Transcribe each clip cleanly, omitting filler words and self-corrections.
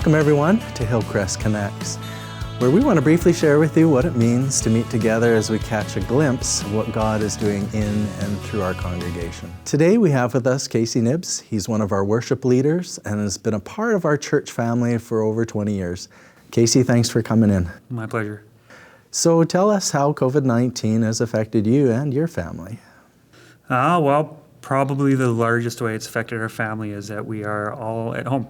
Welcome everyone to Hillcrest Connects, where we want to briefly share with you what it means to meet together as we catch a glimpse of what God is doing in and through our congregation. Today we have with us Casi Knibbs. He's one of our worship leaders and has been a part of our church family for over 20 years. Casi, thanks for coming in. My pleasure. So tell us how COVID-19 has affected you and your family. Well, probably the largest way it's affected our family is that we are all at home.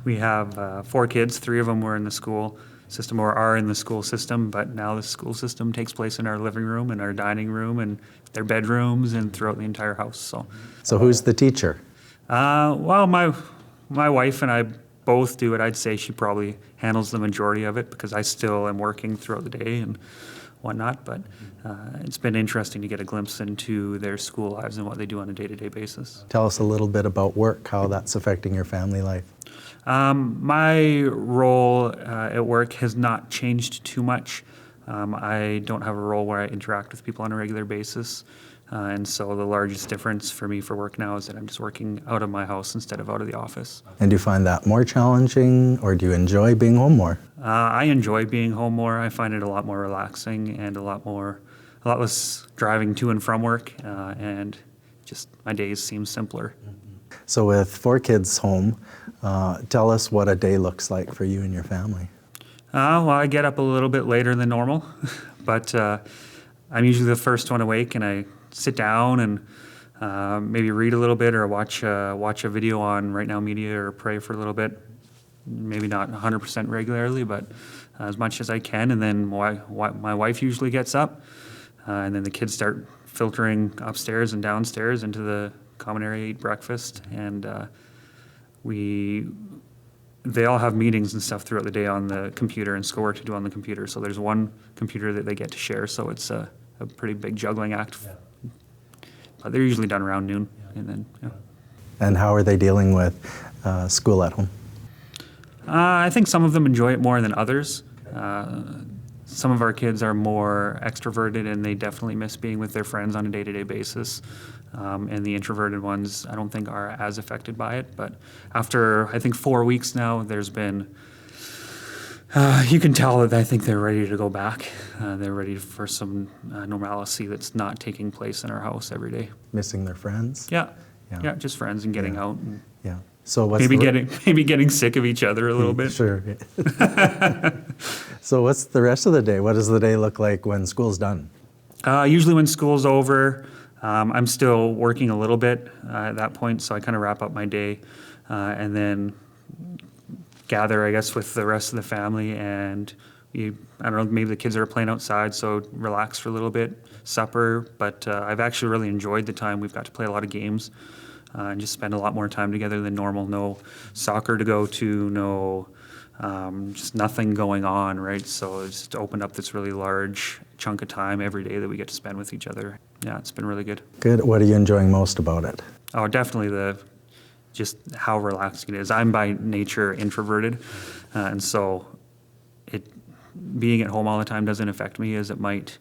We have 4 kids. 3 of them were in the school system or are in the school system, but now the school system takes place in our living room and our dining room and their bedrooms and throughout the entire house. So who's the teacher? Well, my wife and I both do it. I'd say she probably handles the majority of it because I still am working throughout the day and whatnot, but it's been interesting to get a glimpse into their school lives and what they do on a day-to-day basis. Tell us a little bit about work, how that's affecting your family life. My role at work has not changed too much. I don't have a role where I interact with people on a regular basis. And so the largest difference for me for work now is that I'm just working out of my house instead of out of the office. And do you find that more challenging, or do you enjoy being home more? I enjoy being home more. I find it a lot more relaxing and a lot less driving to and from work, and just my days seem simpler. So with 4 kids home, tell us what a day looks like for you and your family. Well, I get up a little bit later than normal, but I'm usually the first one awake, and I sit down and maybe read a little bit or watch a video on Right Now Media or pray for a little bit. Maybe not 100% regularly, but as much as I can. And then my wife usually gets up, and then the kids start filtering upstairs and downstairs into the common area, eat breakfast, and they all have meetings and stuff throughout the day on the computer and schoolwork to do on the computer. So there's one computer that they get to share, so it's a pretty big juggling act. Yeah. But they're usually done around noon. And then, yeah. And how are they dealing with school at home? I think some of them enjoy it more than others. Some of our kids are more extroverted, and they definitely miss being with their friends on a day-to-day basis. And the introverted ones, I don't think, are as affected by it. But after, I think, 4 weeks now, there's been, you can tell that I think they're ready to go back. They're ready for some normalcy that's not taking place in our house every day. Missing their friends? Yeah, just friends and getting out. And yeah. So what's maybe getting sick of each other a little bit. Sure. So what's the rest of the day? What does the day look like when school's done? Usually when school's over, I'm still working a little bit at that point, so I kind of wrap up my day and then gather, I guess, with the rest of the family, and I don't know, maybe the kids are playing outside, so relax for a little bit, supper, but I've actually really enjoyed the time. We've got to play a lot of games and just spend a lot more time together than normal. No soccer to go to, no just nothing going on, right? So it's just opened up this really large chunk of time every day that we get to spend with each other. Yeah, it's been really good. Good. What are you enjoying most about it? Oh, definitely just how relaxing it is. I'm by nature introverted, and so being at home all the time doesn't affect me as it might.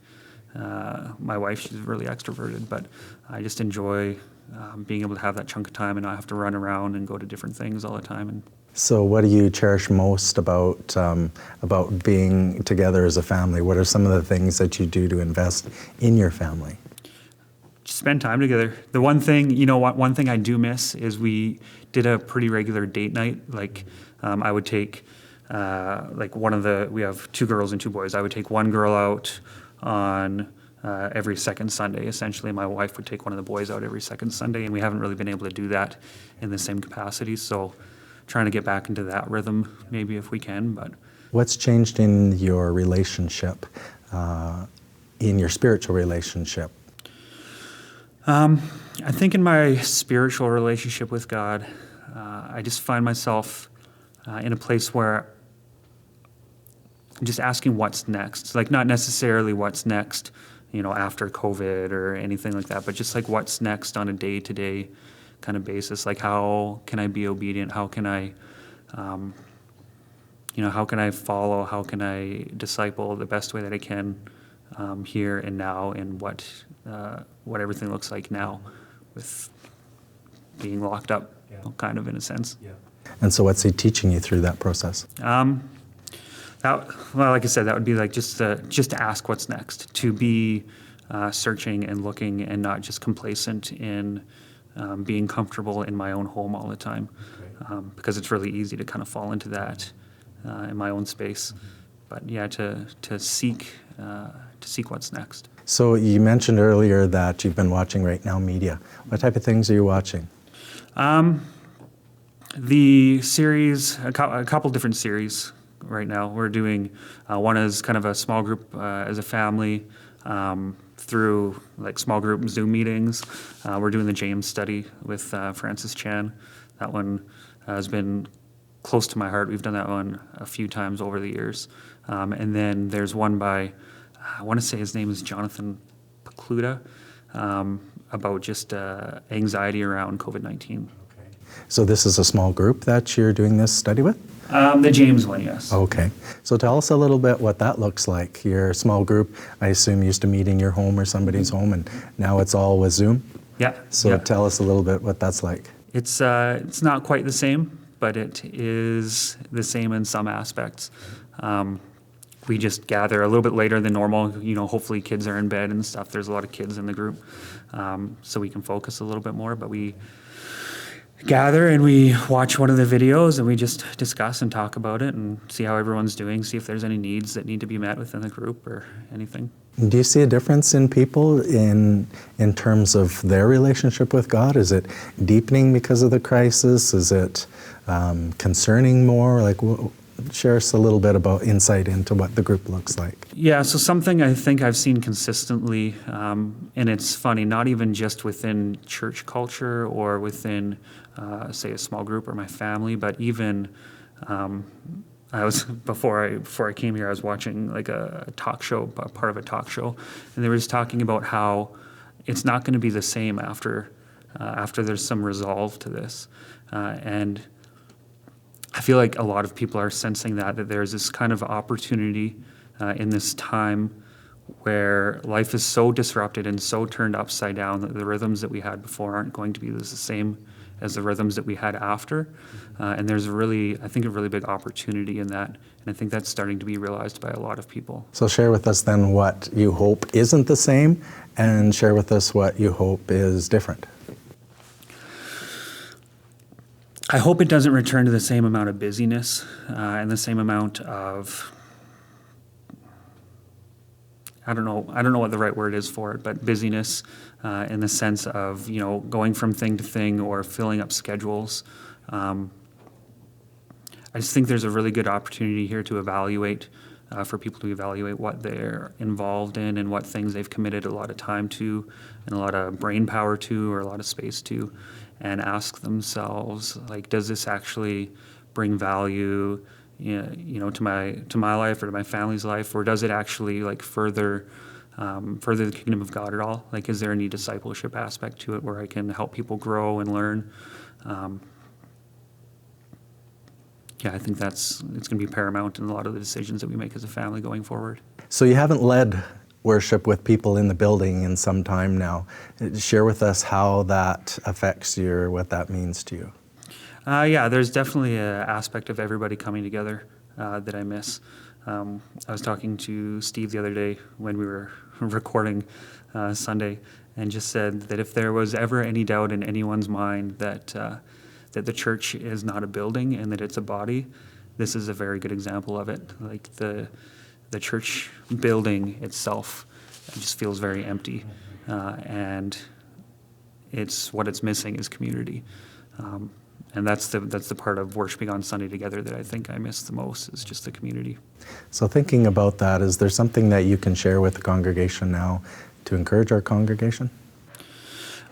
My wife, she's really extroverted, but I just enjoy being able to have that chunk of time and not have to run around and go to different things all the time. So what do you cherish most about being together as a family? What are some of the things that you do to invest in your family? Just spend time together. The one thing, one thing I do miss is we did a pretty regular date night. Like I would take we have 2 girls and 2 boys. I would take one girl out on every second Sunday. Essentially, my wife would take one of the boys out every second Sunday, and we haven't really been able to do that in the same capacity. So trying to get back into that rhythm, maybe if we can. But what's changed in your relationship, in your spiritual relationship? I think in my spiritual relationship with God, I just find myself in a place where I'm just asking what's next. Like not necessarily what's next, after COVID or anything like that, but just like what's next on a day-to-day kind of basis. Like how can I be obedient? How can I, how can I follow? How can I disciple the best way that I can here and now, and what everything looks like now with being locked up, kind of in a sense. Yeah. And so what's he teaching you through that process? Like I said, that would be like just to ask what's next, to be searching and looking and not just complacent in being comfortable in my own home all the time, because it's really easy to kind of fall into that in my own space. But yeah, to seek what's next. So you mentioned earlier that you've been watching Right Now Media. What type of things are you watching? The series, a couple different series right now. We're doing one is kind of a small group as a family through like small group Zoom meetings. We're doing the James study with Francis Chan. That one has been close to my heart. We've done that one a few times over the years. And then there's one by, I want to say his name is Jonathan Pekluda, about just anxiety around COVID-19. So this is a small group that you're doing this study with? The James one, yes. Okay. So tell us a little bit what that looks like. Your small group, I assume, used to meet in your home or somebody's home, and now it's all with Zoom? Yeah. So yeah. Tell us a little bit what that's like. It's not quite the same, but it is the same in some aspects. We just gather a little bit later than normal. Hopefully kids are in bed and stuff. There's a lot of kids in the group, so we can focus a little bit more. But we gather and we watch one of the videos and we just discuss and talk about it and see how everyone's doing, see if there's any needs that need to be met within the group or anything. Do you see a difference in people in terms of their relationship with God? Is it deepening because of the crisis? Is it concerning more? Share us a little bit about insight into what the group looks like. Yeah, so something I think I've seen consistently, and it's funny, not even just within church culture or within, say, a small group or my family, but even before I came here, I was watching like a talk show, part of a talk show, and they were just talking about how it's not going to be the same after there's some resolve to this, and I feel like a lot of people are sensing that there's this kind of opportunity in this time where life is so disrupted and so turned upside down that the rhythms that we had before aren't going to be the same as the rhythms that we had after. And there's a really big opportunity in that. And I think that's starting to be realized by a lot of people. So share with us then what you hope isn't the same, and share with us what you hope is different. I hope it doesn't return to the same amount of busyness and the same amount of, I don't know what the right word is for it, but busyness in the sense of, going from thing to thing or filling up schedules. I just think there's a really good opportunity here to evaluate, for people to evaluate what they're involved in and what things they've committed a lot of time to and a lot of brain power to or a lot of space to, and ask themselves, does this actually bring value, to my life or to my family's life, or does it actually further the kingdom of God at all? Is there any discipleship aspect to it where I can help people grow and learn? I think it's going to be paramount in a lot of the decisions that we make as a family going forward. So you haven't led worship with people in the building in some time now. Share with us how that affects you or what that means to you. There's definitely an aspect of everybody coming together that I miss. I was talking to Steve the other day when we were recording Sunday, and just said that if there was ever any doubt in anyone's mind that the church is not a building and that it's a body, this is a very good example of it. The church building itself just feels very empty, and what it's missing is community. And that's the part of worshiping on Sunday together that I think I miss the most, is just the community. So thinking about that, is there something that you can share with the congregation now to encourage our congregation?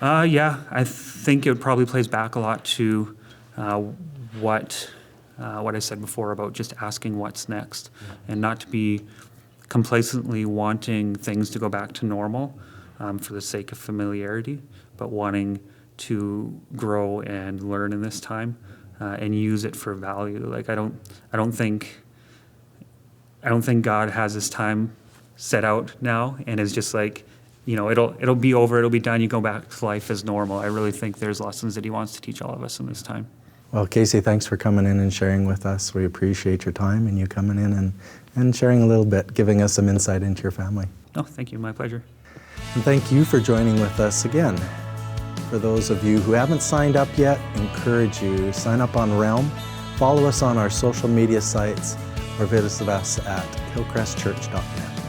I think it probably plays back a lot to what I said before about just asking what's next, and not to be complacently wanting things to go back to normal for the sake of familiarity, but wanting to grow and learn in this time and use it for value. I don't think God has this time set out now and is just it'll be over, it'll be done, you go back to life as normal. I really think there's lessons that he wants to teach all of us in this time. Well, Casey, thanks for coming in and sharing with us. We appreciate your time and you coming in and sharing a little bit, giving us some insight into your family. Oh, thank you. My pleasure. And thank you for joining with us again. For those of you who haven't signed up yet, encourage you to sign up on Realm, follow us on our social media sites, or visit us at hillcrestchurch.net.